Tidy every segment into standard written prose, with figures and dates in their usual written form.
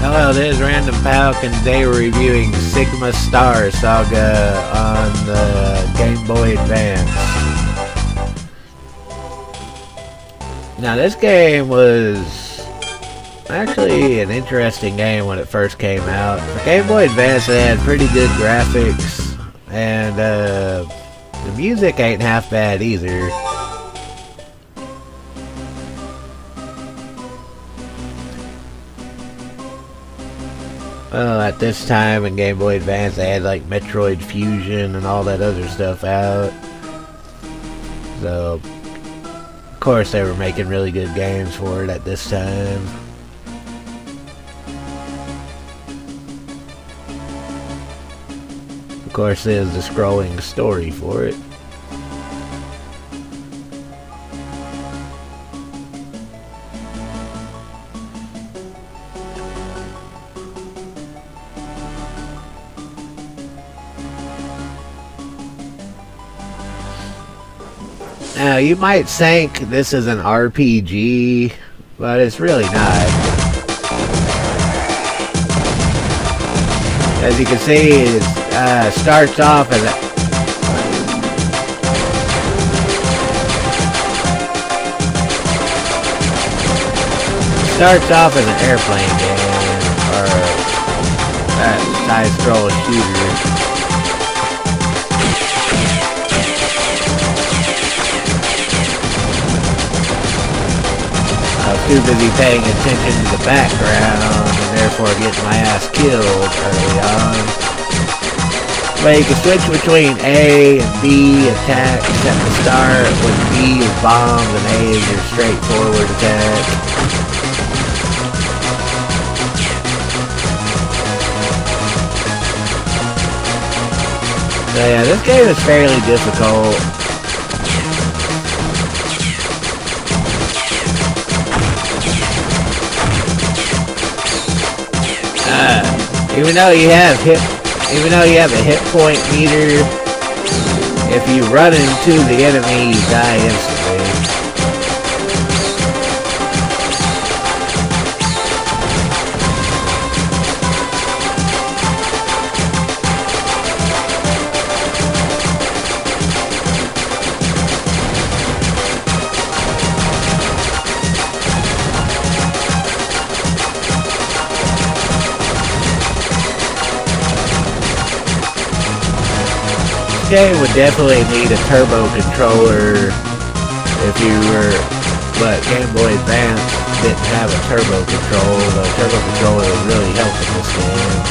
Hello, this is Random Palk, and today we're reviewing Sigma Star Saga on the Game Boy Advance. Now, this game was actually an interesting game when it first came out. For Game Boy Advance, it had pretty good graphics, and the music ain't half bad either. Well, at this time in Game Boy Advance, they had like Metroid Fusion and all that other stuff out. So, of course, they were making really good games for it at this time. Of course, there's the scrolling story for it. Now, you might think this is an RPG, but it's really not. As you can see, it starts off as an airplane game, or a side-scroll shooter. I was too busy paying attention to the background and therefore getting my ass killed early on. But you can switch between A and B attacks at the start, with B is bombs and A is your straightforward attack. So yeah, this game is fairly difficult. Even though you have a hit point meter, if you run into the enemy, you die instantly. This game would definitely need a turbo controller but Game Boy Advance didn't have a turbo control. The turbo controller would really help in this game.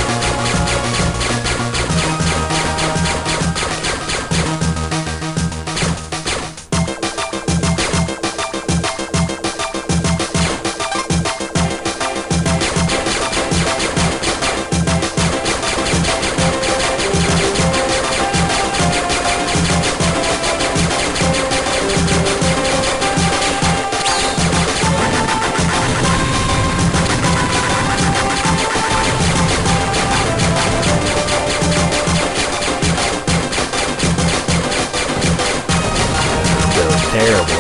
Terrible.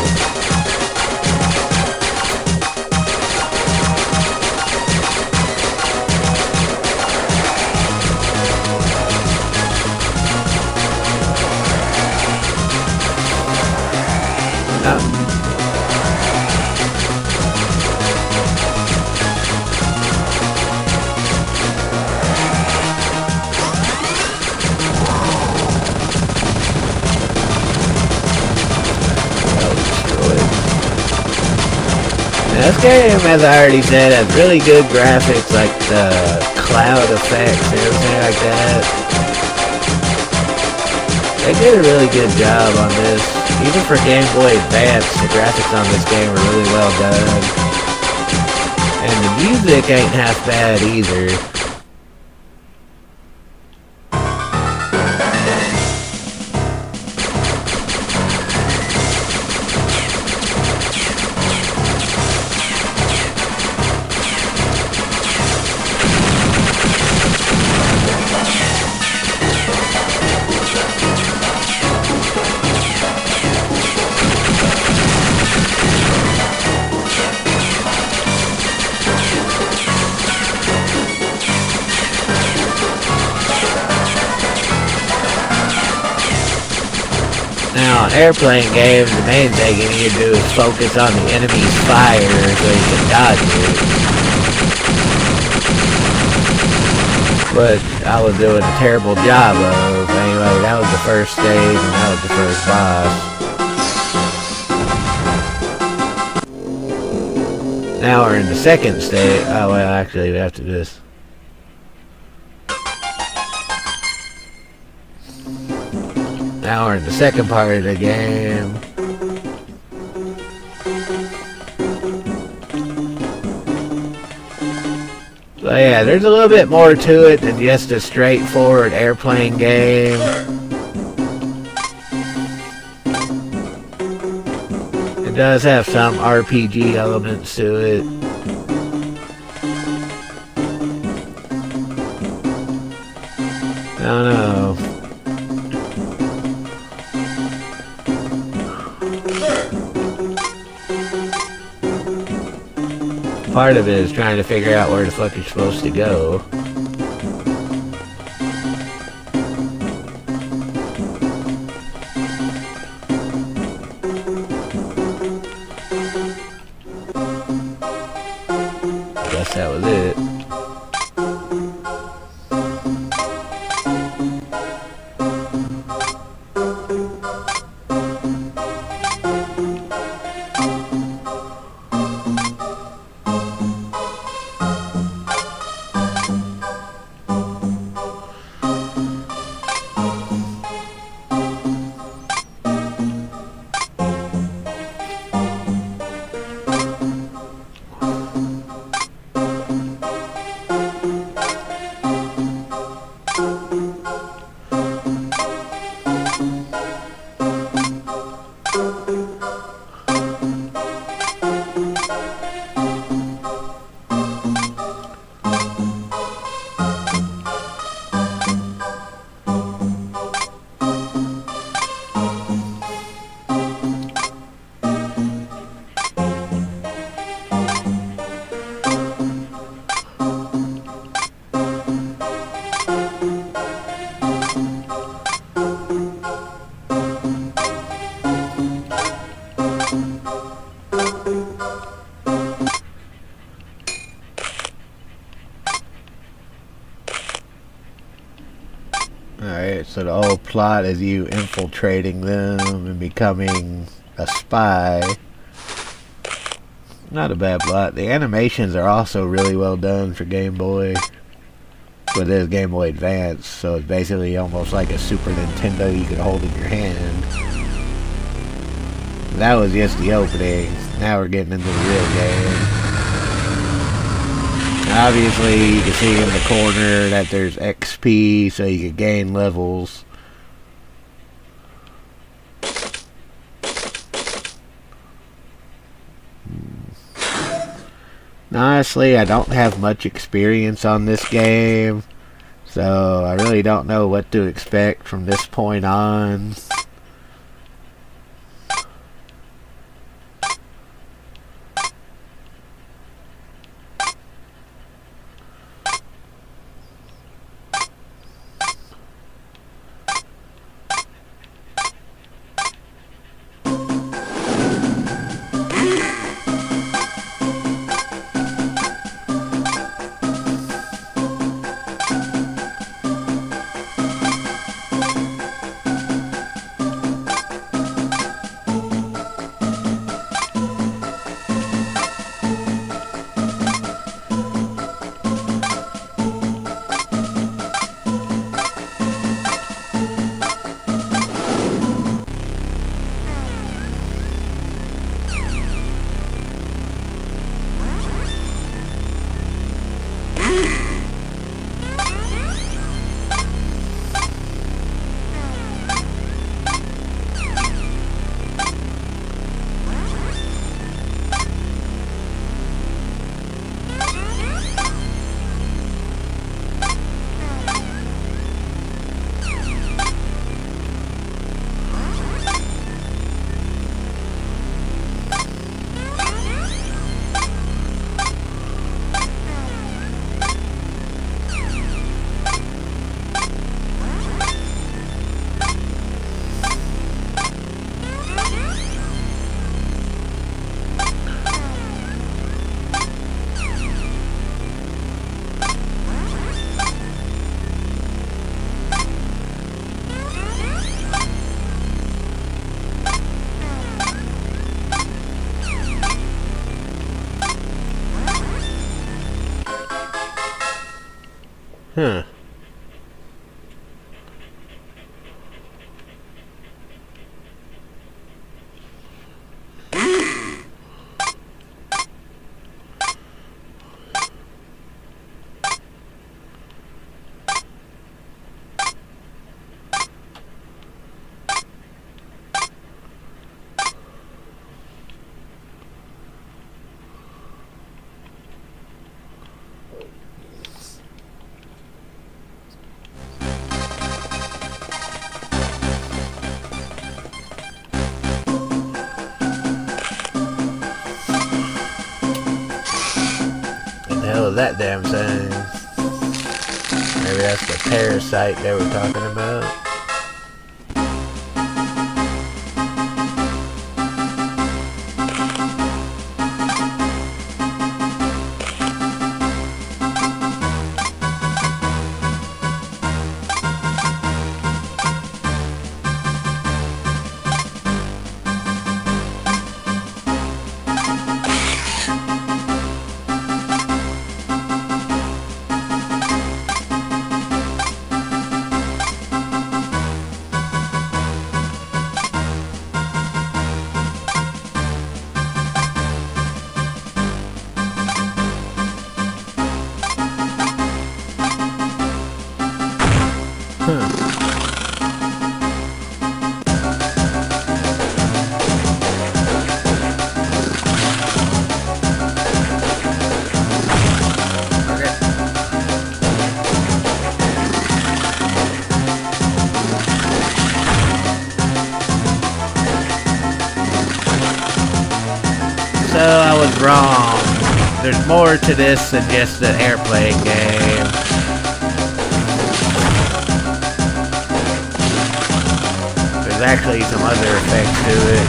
This game, as I already said, has really good graphics, like the cloud effects and everything like that. They did a really good job on this. Even for Game Boy Advance, the graphics on this game are really well done. And the music ain't half bad either. Now, in airplane games, the main thing you need to do is focus on the enemy's fire so you can dodge it. But I was doing a terrible job of. Anyway, that was the first stage and that was the first boss. Now we're in the second stage. Oh, well, actually, we have to do this. Now we're in the second part of the game. So yeah, there's a little bit more to it than just a straightforward airplane game. It does have some RPG elements to it. I don't know. Part of it is trying to figure out where the fuck you're supposed to go. I guess that was it. Alright, so the whole plot is you infiltrating them and becoming a spy. Not a bad plot. The animations are also really well done for Game Boy. But it is Game Boy Advance, so it's basically almost like a Super Nintendo you could hold in your hand. That was just the opening. Now we're getting into the real game. Obviously, you can see in the corner that there's XP, so you can gain levels. Honestly, I don't have much experience on this game, so I really don't know what to expect from this point on. Huh. What the hell is that damn thing? Maybe that's the parasite they were talking about. So I was wrong. There's more to this than just an airplane game. There's actually some other effects to it.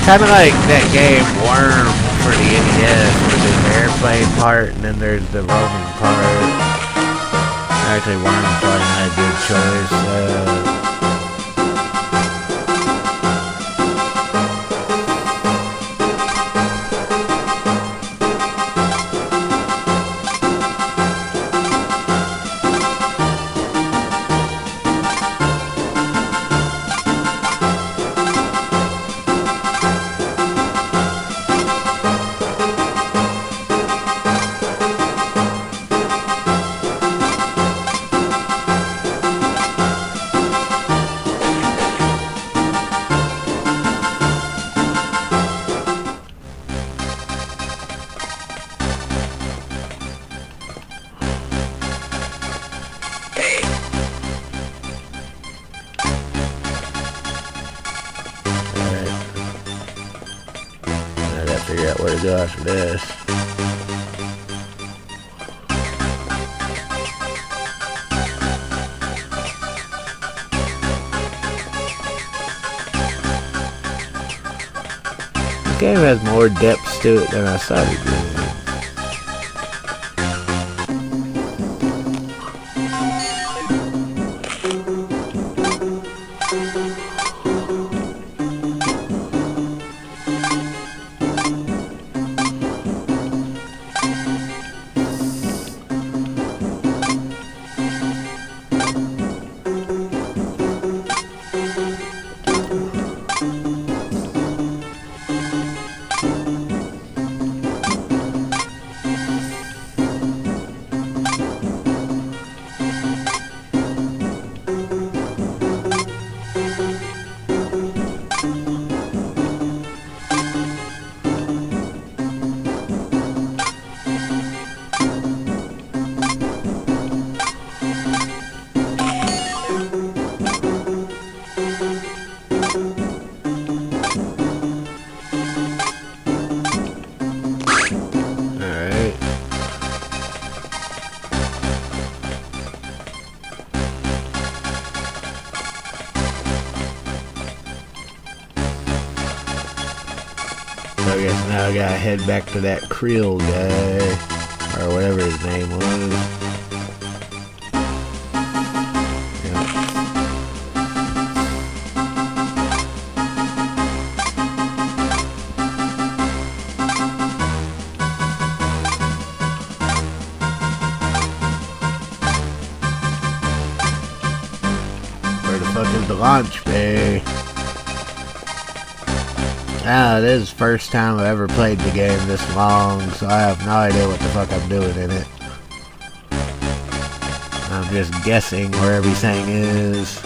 Kind of like that game Worm for the NES, where there's the airplane part and then there's the roaming part. Actually, Worm's probably not a good choice. Figure out where to go after this. This game has more depths to it than I thought it did. So I guess now I gotta head back to that Creel guy, or whatever his name was. Go to the launch bay. Ah, this is the first time I've ever played the game this long, so I have no idea what the fuck I'm doing in it. I'm just guessing where everything is.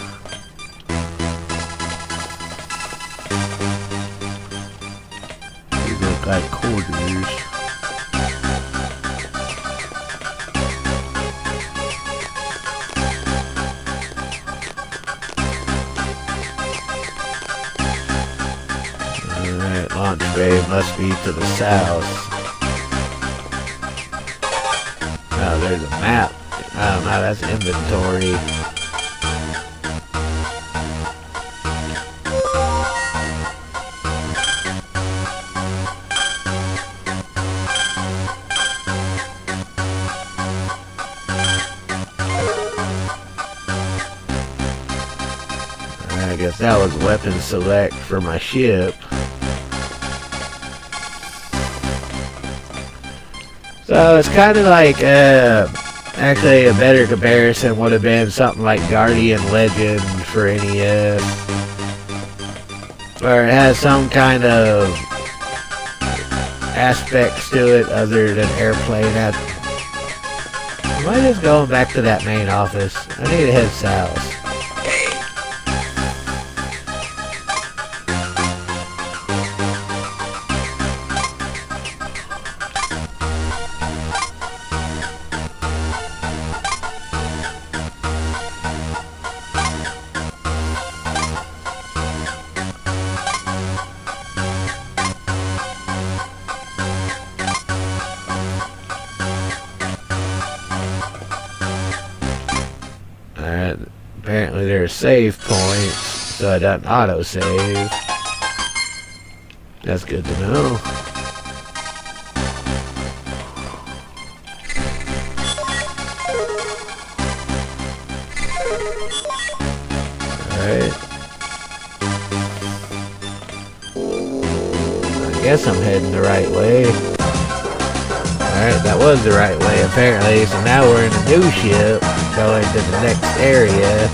These look like quarters. Alright, launch bay must be to the south. Oh, there's a map. Oh no, that's inventory. I guess that was weapon select for my ship. So it's kind of like, actually a better comparison would have been something like Guardian Legend for NES. Where it has some kind of aspects to it other than airplane. Am I just going back to that main office? I need to head south. Apparently there are save points, so I don't auto-save. That's good to know. Alright. I guess I'm heading the right way. Alright, that was the right way apparently, so now we're in a new ship. Going to the next area.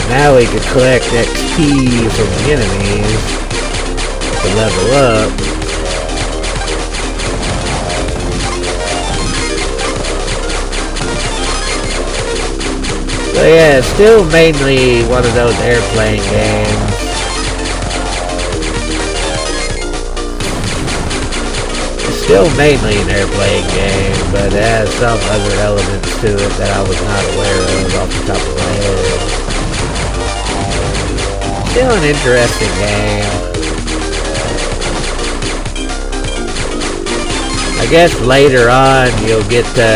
Now we can collect XP from the enemies to level up. So yeah, it's still mainly one of those airplane games. Still mainly an airplane game, but it has some other elements to it that I was not aware of off the top of my head. Still an interesting game. I guess later on you'll get to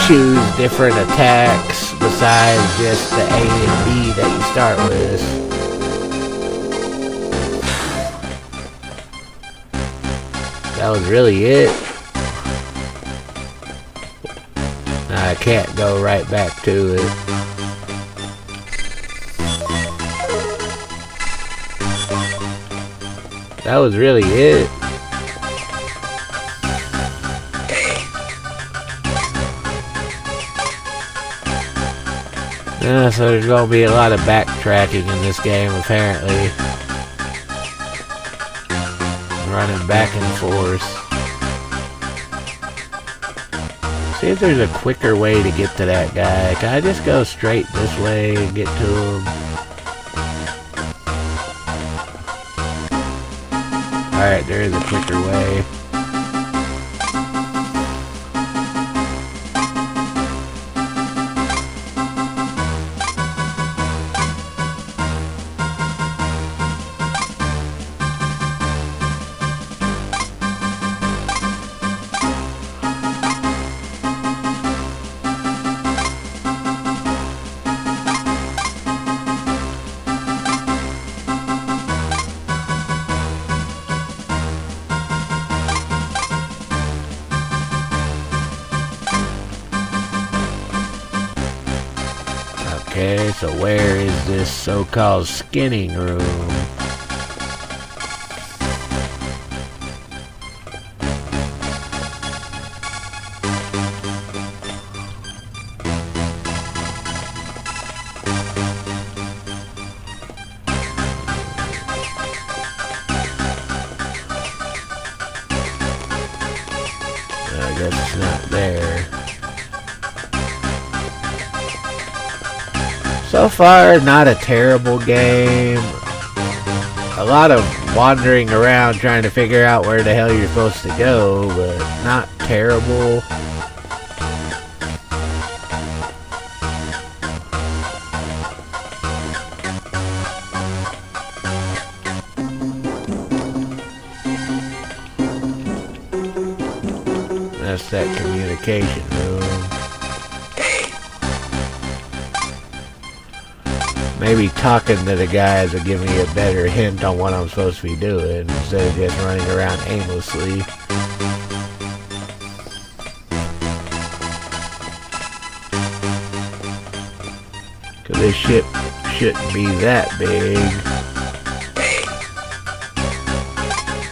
choose different attacks besides just the A and B that you start with. That was really it. I can't go right back to it. That was really it. Yeah, so there's gonna be a lot of backtracking in this game apparently. Running back and forth. See if there's a quicker way to get to that guy. Can I just go straight this way and get to him? Alright, there is a quicker way. Okay, so where is this so-called skinning room? I guess it's not there. So far, not a terrible game. A lot of wandering around trying to figure out where the hell you're supposed to go, but not terrible. That's that communication room. Maybe talking to the guys will give me a better hint on what I'm supposed to be doing instead of just running around aimlessly. Cause this ship shouldn't be that big.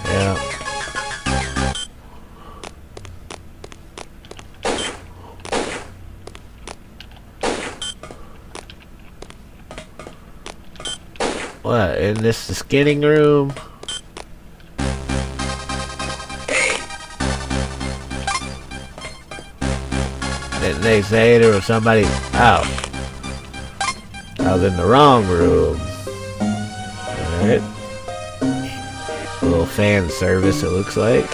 Yeah. What, in this the skinning room? Didn't they say there was somebody out? I was in the wrong room. Alright. A little fan service, it looks like.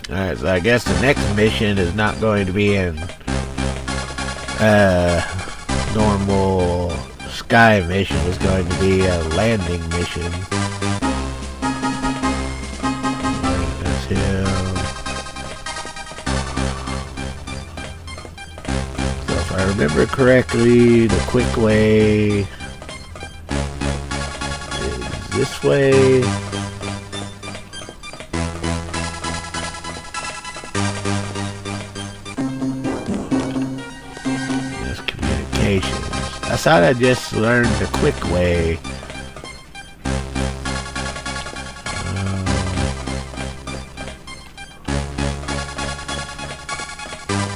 Alright, so I guess the next mission is not going to be in normal sky mission. It's going to be a landing mission. That's him. So if I remember correctly, the quick way is this way. I thought I just learned the quick way.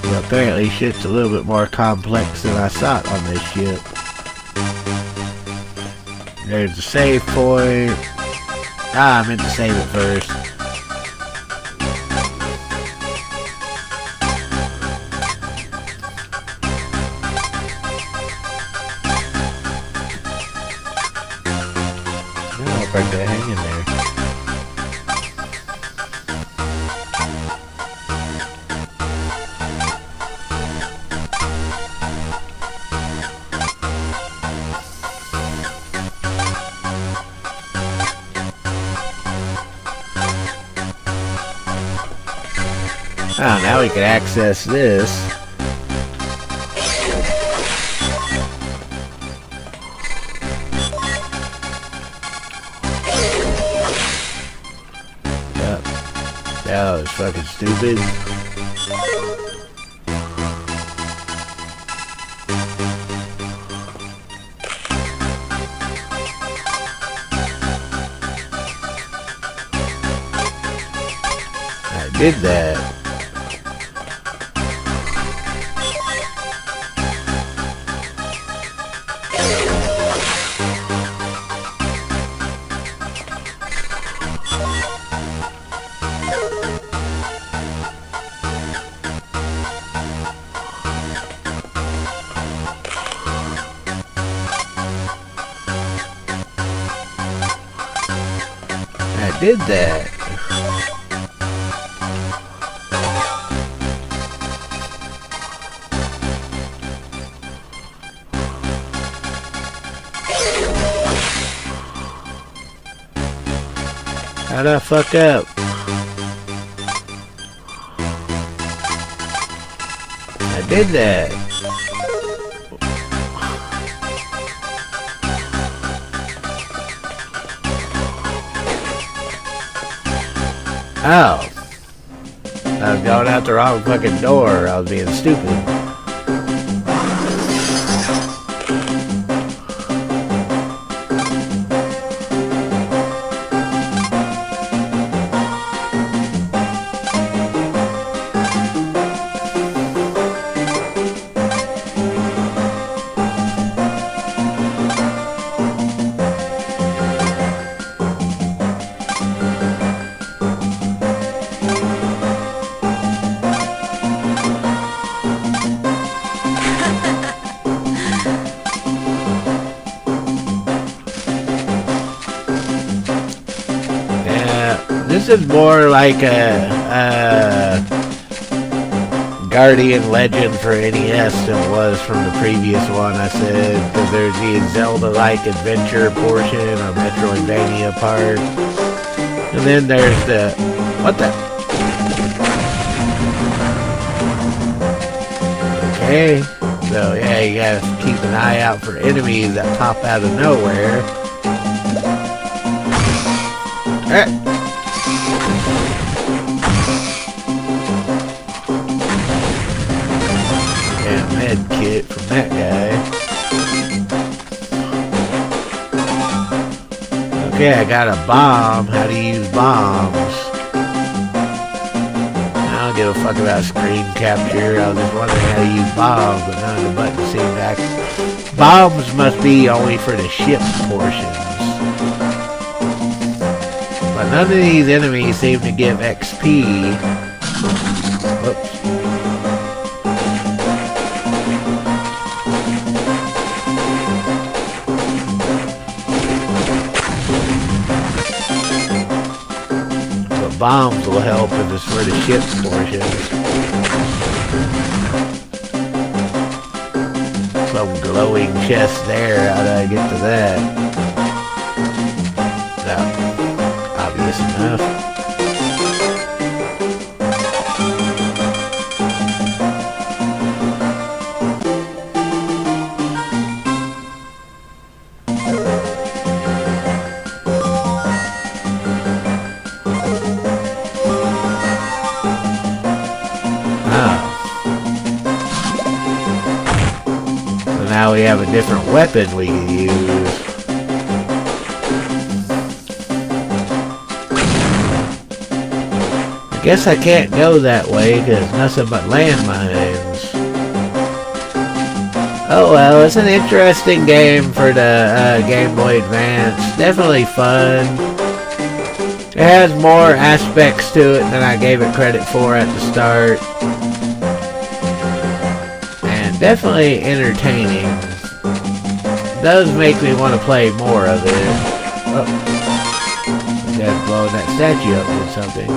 Well, apparently shit's a little bit more complex than I thought on this ship. There's the save point. I meant to save it first. Right there, hang in there. Oh, now we can access this. That was fucking stupid. I did that. did that. How'd I fuck up? I did that. Oh. I was going out the wrong fucking door. I was being stupid. This is more like a Guardian Legend for NES than it was from the previous one I said, because there's the Zelda-like adventure portion or Metroidvania part, and then there's the... what the... Okay, so yeah, you gotta keep an eye out for enemies that pop out of nowhere. Alright. Kit from that guy. Okay, I got a bomb. How do you use bombs? I don't give a fuck about screen capture. I was just wondering how to use bombs, but none of the buttons seem to act. Bombs must be only for the ship portions. But none of these enemies seem to give XP. Whoops. Bombs will help if it's for the ship's portions. Some glowing chest there. How do I get to that? No. Obvious enough. Now we have a different weapon we can use. I guess I can't go that way because it's nothing but landmines. Oh well, it's an interesting game for the Game Boy Advance. Definitely fun. It has more aspects to it than I gave it credit for at the start. Definitely entertaining. Does make me want to play more of it. Oh. That's blowing that statue up with something.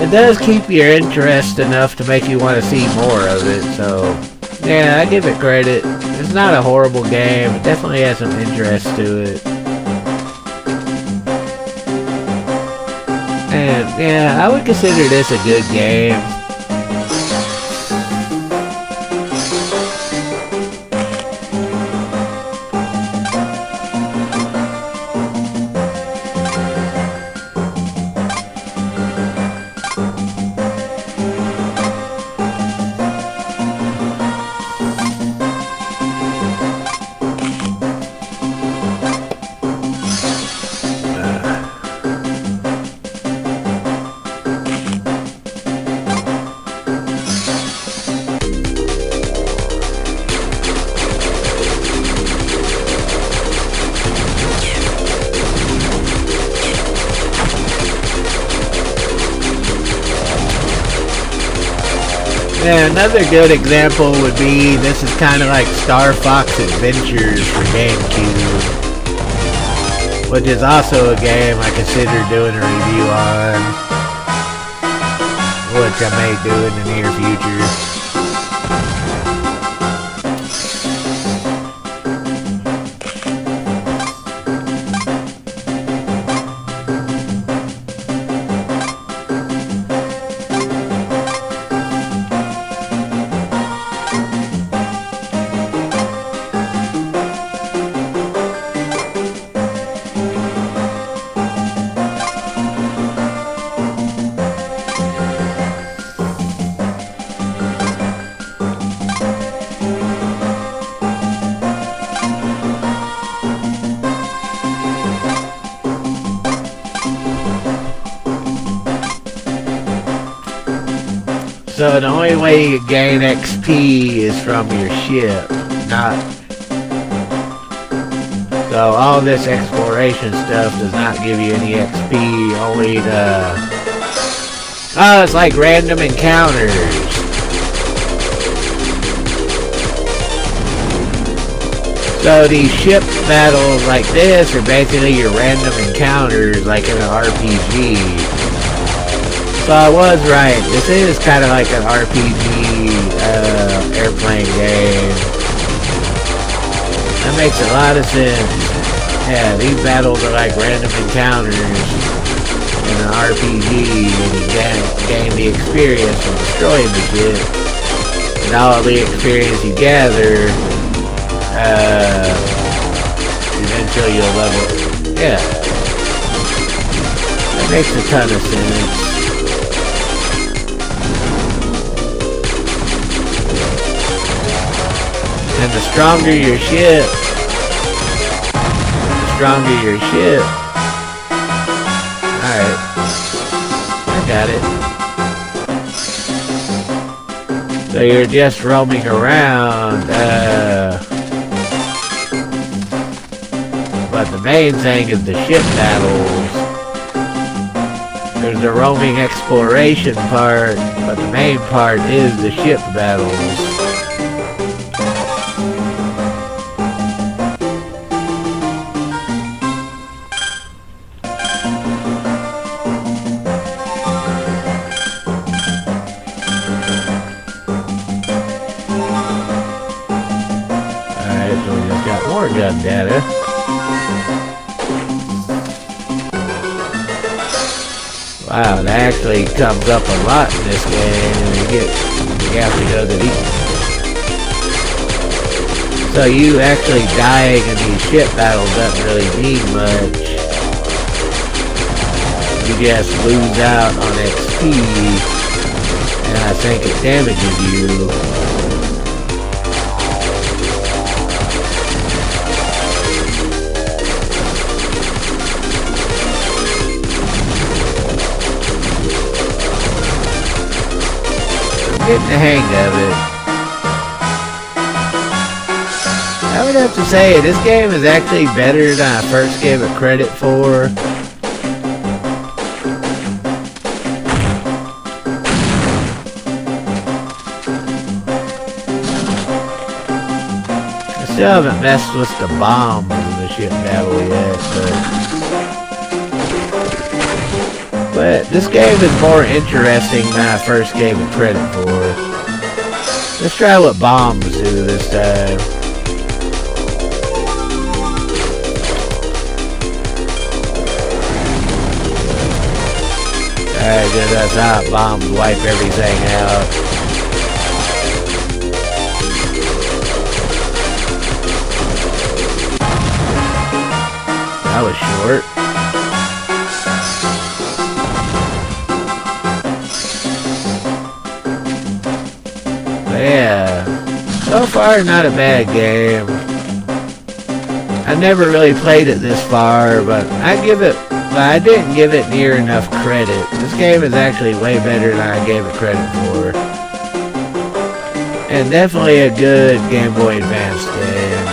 It does keep your interest enough to make you want to see more of it, so yeah, I give it credit. It's not a horrible game. It definitely has some interest to it. And yeah, I would consider this a good game. Yeah, another good example would be, this is kind of like Star Fox Adventures for GameCube. which is also a game I consider doing a review on, which I may do in the near future. So the only way you gain XP is from your ship, not... So all this exploration stuff does not give you any XP, only the... Oh, it's like random encounters. So these ship battles like this are basically your random encounters, like in an RPG. So I was right. This is kind of like an RPG airplane game. That makes a lot of sense. Yeah, these battles are like random encounters in an RPG, and you gain the experience from destroying the ship. And all the experience you gather, eventually you'll level. Yeah, that makes a ton of sense. And the stronger your ship, Alright. I got it. So you're just roaming around, but the main thing is the ship battles. There's the roaming exploration part, but the main part is the ship battles. Gun data. Wow, that actually comes up a lot in this game, and you have to go to these. So you actually dying in these ship battles doesn't really mean much. You just lose out on XP, and I think it damages you. Getting the hang of it. I would have to say this game is actually better than I first gave it credit for. I still haven't messed with the bombs in the ship battle yet, but this game is more interesting than I first gave it credit for. Let's try what bombs do this time. Alright, good, that's hot. Bombs wipe everything out. That was short. Yeah, so far not a bad game. I never really played it this far, but I didn't give it near enough credit. This game is actually way better than I gave it credit for. And definitely a good Game Boy Advance game.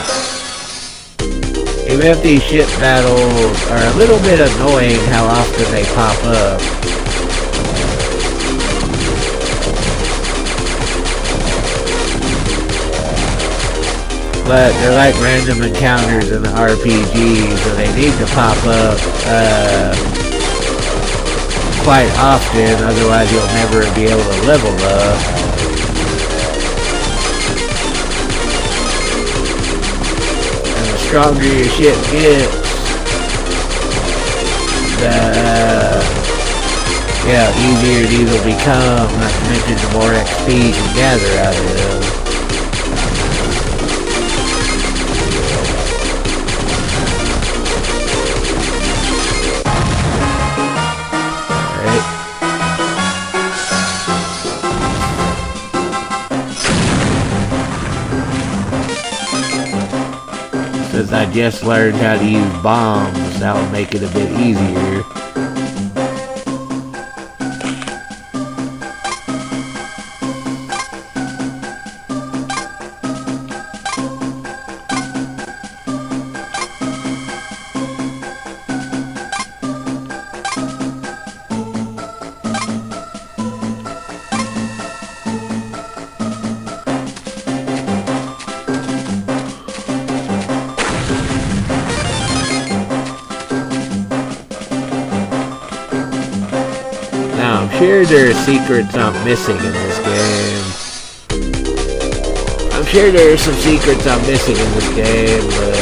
Even if these ship battles are a little bit annoying how often they pop up. but they're like random encounters in the RPG, so they need to pop up quite often, otherwise you'll never be able to level up. And the stronger your shit gets, easier these will become, not to mention the more XP you can gather out of them. Since I just learned how to use bombs, that will make it a bit easier. I'm sure there are secrets I'm missing in this game. I'm sure there are some secrets I'm missing in this game, but...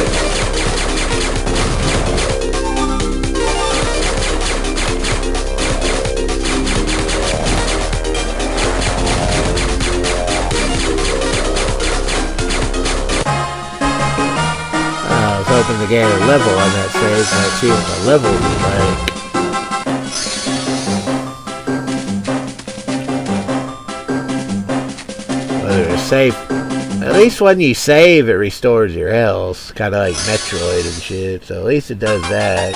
I was hoping to get a level on that save, so I'd see what the level would be like. Save. At least when you save, it restores your health. Kind of like Metroid and shit. So at least it does that.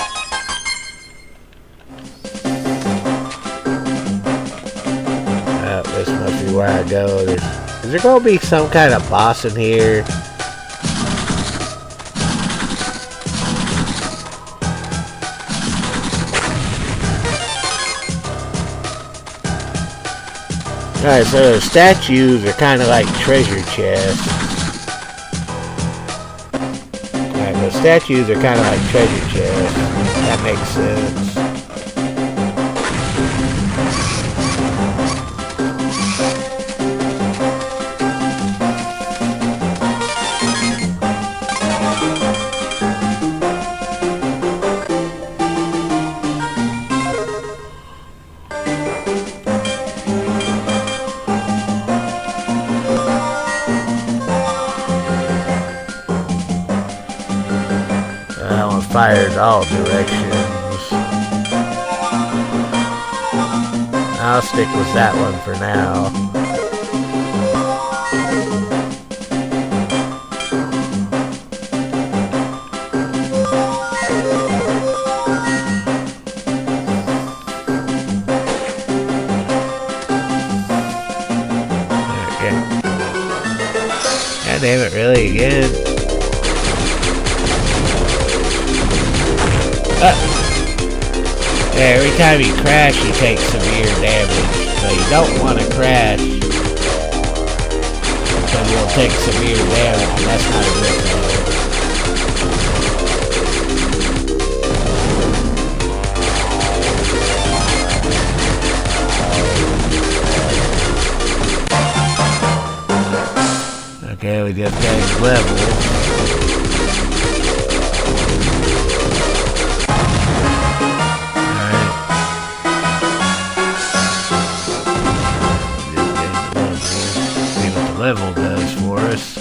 This must be where I go. Is there going to be some kind of boss in here? Alright, so the statues are kind of like treasure chests. Alright, the statues are kind of like treasure chests. That makes sense. Fires all directions. I'll stick with that one for now. Okay. God damn it, really again? Every time you crash, you take severe damage. So you don't want to crash, because you'll take severe damage, and that's not a good thing. Okay, we just gained level. Level does for us.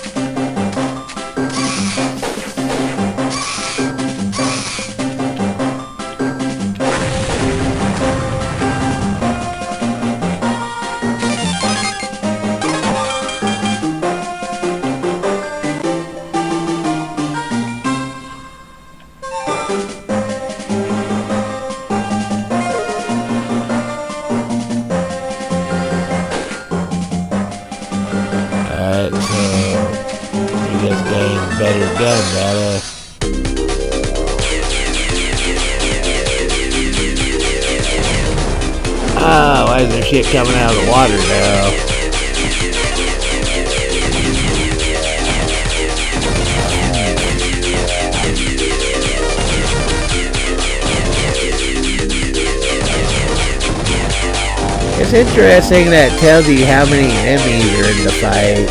Better gun data. Oh, why is there shit coming out of the water now? It's interesting that it tells you how many enemies are in the fight.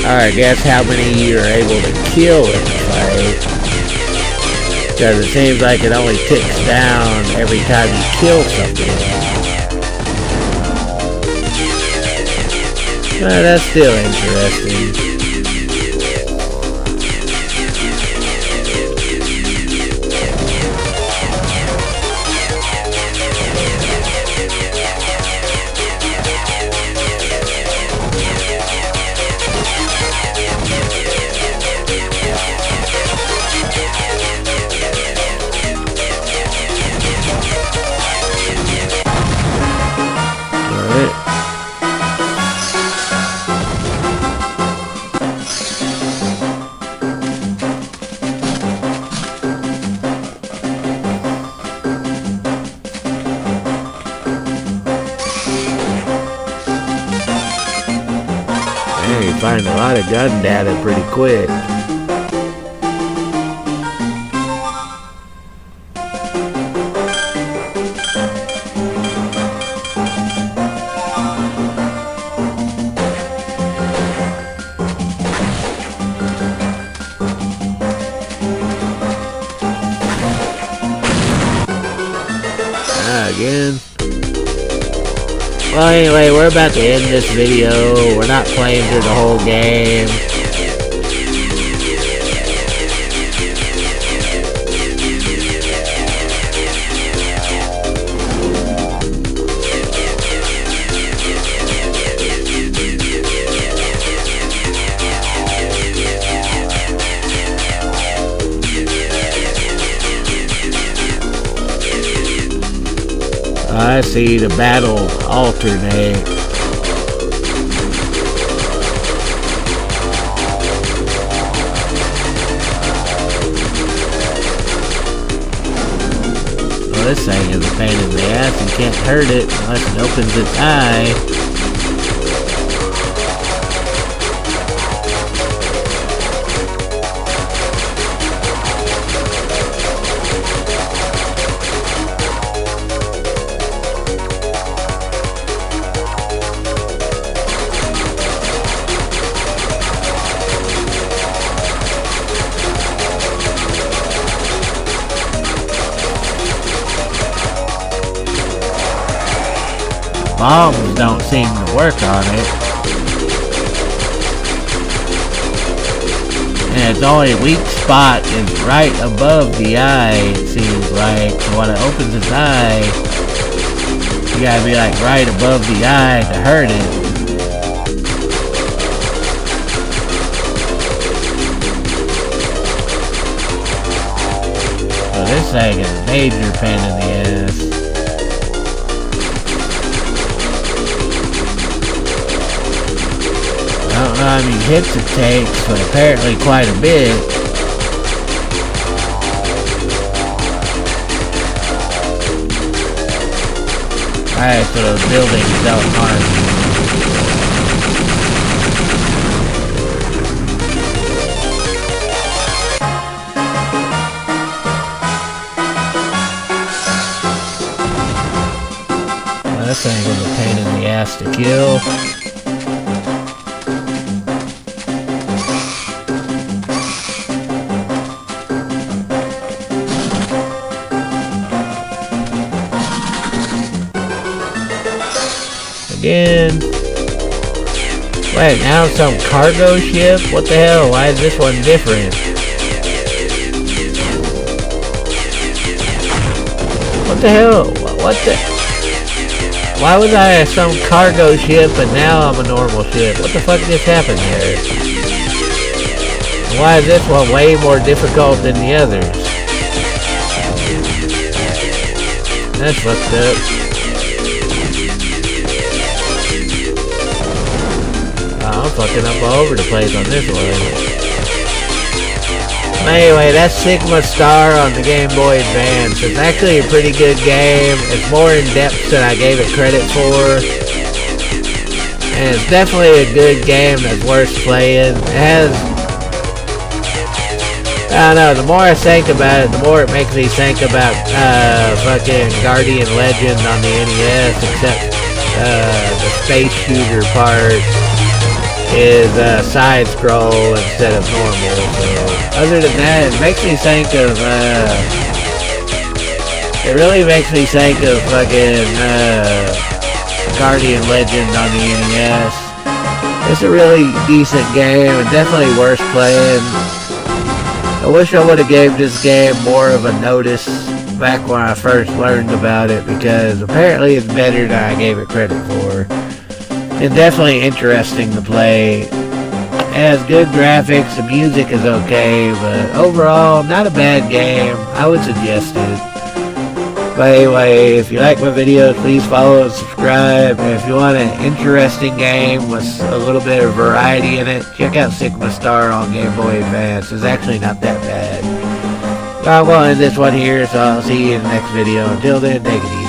Or I guess how many you're able to kill in the fight. Because it seems like it only ticks down every time you kill something. But that's still interesting. You find a lot of gun data pretty quick. Again. Well, anyway, we're about to end this video. We're not playing through the whole game. I see the battle alternate. Well, this thing is a pain in the ass. You can't hurt it unless it opens its eye. Bombs don't seem to work on it. And its only weak spot is right above the eye, it seems like. So when it opens its eye, you gotta be like right above the eye to hurt it. So this thing is a major pain in the ass. I don't know how many hits it takes, but apparently quite a bit. Alright, so those buildings don't harm me. Well, that thing was a pain in the ass to kill. Again. Wait, now some cargo ship? What the hell? Why is this one different? What the hell? What the? Why was I some cargo ship and now I'm a normal ship? What the fuck just happened here? Why is this one way more difficult than the others? That's fucked up. I'm fucking up all over the place on this one. Anyway, that's Sigma Star on the Game Boy Advance. It's actually a pretty good game. It's more in depth than I gave it credit for. And it's definitely a good game that's worth playing. It has I don't know, the more I think about it, the more it makes me think about fucking Guardian Legend on the NES, except the space shooter part is side-scroll instead of normal. So other than that, it makes me think of it really makes me think of fucking Guardian Legend on the NES. It's a really decent game and definitely worth playing. I wish I would have gave this game more of a notice back when I first learned about it, because apparently it's better than I gave it credit for. And definitely interesting to play. It has good graphics, the music is okay, but overall, not a bad game. I would suggest it. But anyway, if you like my videos, please follow and subscribe. And if you want an interesting game with a little bit of variety in it, check out Sigma Star on Game Boy Advance. It's actually not that bad. I'm going to end this one here, so I'll see you in the next video. Until then, take it easy.